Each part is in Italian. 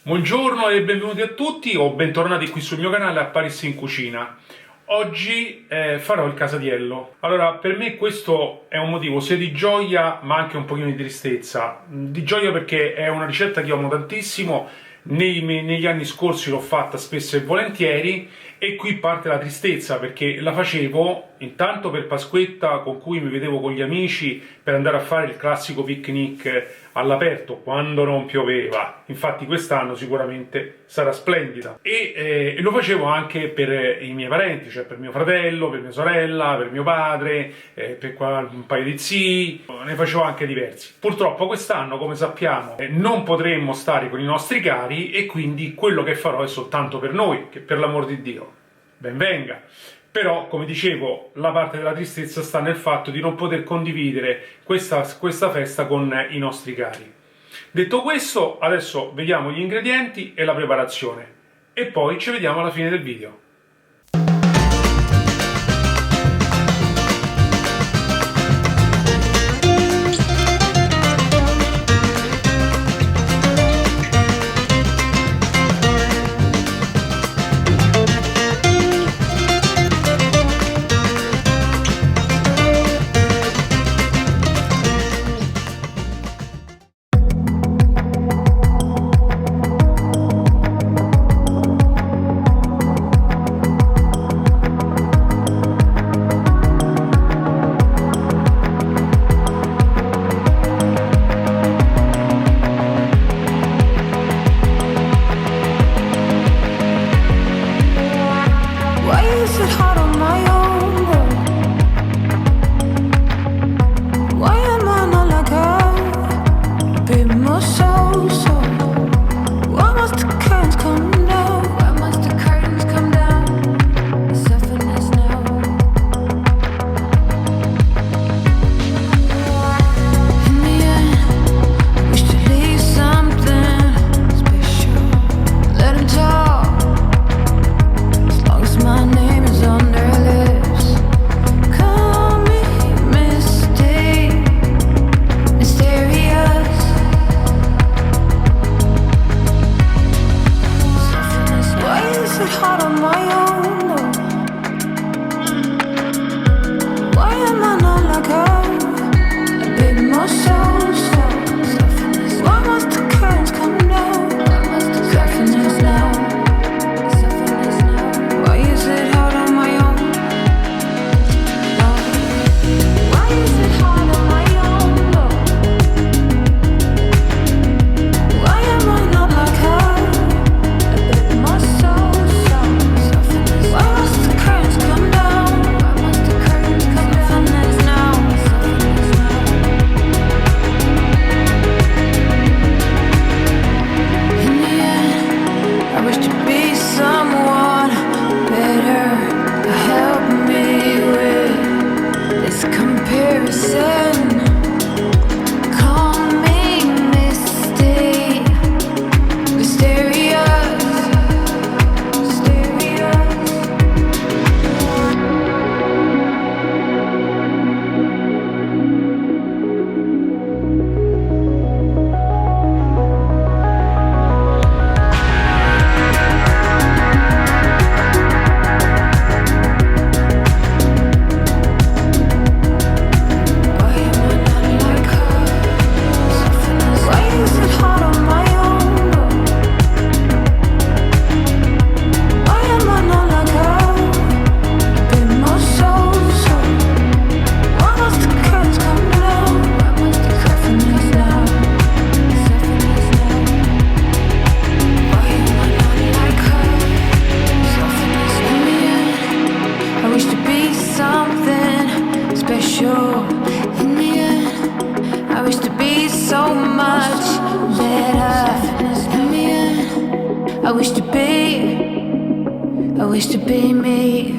Buongiorno e benvenuti a tutti o bentornati qui sul mio canale Apparissi in Cucina. Oggi farò il casatiello. Allora, per me questo è un motivo sia di gioia ma anche un pochino di tristezza. Di gioia perché è una ricetta che io amo tantissimo, negli anni scorsi l'ho fatta spesso e volentieri, e qui parte la tristezza perché la facevo intanto per Pasquetta, con cui mi vedevo con gli amici per andare a fare il classico picnic all'aperto quando non pioveva. Infatti quest'anno sicuramente sarà splendida, e lo facevo anche per i miei parenti, cioè per mio fratello, per mia sorella, per mio padre, per un paio di zii, ne facevo anche diversi. Purtroppo quest'anno, come sappiamo, non potremmo stare con i nostri cari, e quindi quello che farò è soltanto per noi, che per l'amor di Dio ben venga. Però, come dicevo, la parte della tristezza sta nel fatto di non poter condividere questa festa con i nostri cari. Detto questo, adesso vediamo gli ingredienti e la preparazione, e poi ci vediamo alla fine del video. I wish to be me.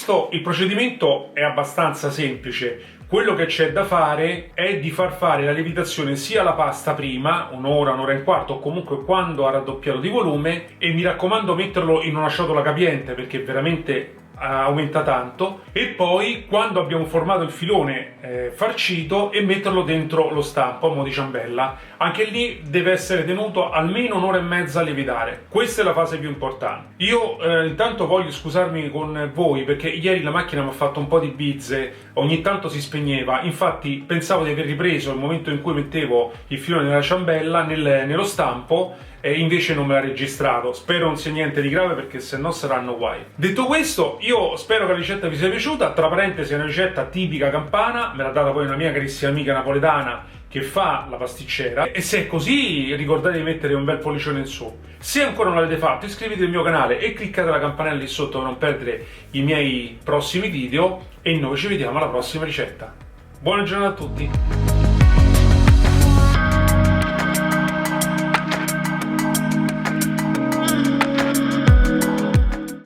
questo il procedimento è abbastanza semplice. Quello che c'è da fare è di far fare la lievitazione sia alla pasta prima, un'ora, un'ora e un quarto, o comunque quando ha raddoppiato di volume, e mi raccomando metterlo in una ciotola capiente perché veramente aumenta tanto, e poi quando abbiamo formato il filone farcito e metterlo dentro lo stampo a mo' di ciambella. Anche lì deve essere tenuto almeno un'ora e mezza a lievitare. Questa è la fase più importante. Io intanto voglio scusarmi con voi perché ieri la macchina mi ha fatto un po' di bizze, ogni tanto si spegneva, infatti pensavo di aver ripreso il momento in cui mettevo il filone nella ciambella nello stampo, e invece non me l'ha registrato. Spero non sia niente di grave perché sennò saranno guai. Detto questo, io spero che la ricetta vi sia piaciuta. Tra parentesi è una ricetta tipica campana, me l'ha data poi una mia carissima amica napoletana che fa la pasticcera, e se è così ricordate di mettere un bel pollicione in su. Se ancora non l'avete fatto, iscrivetevi al mio canale e cliccate la campanella lì sotto per non perdere i miei prossimi video, e noi ci vediamo alla prossima ricetta. Buona giornata a tutti!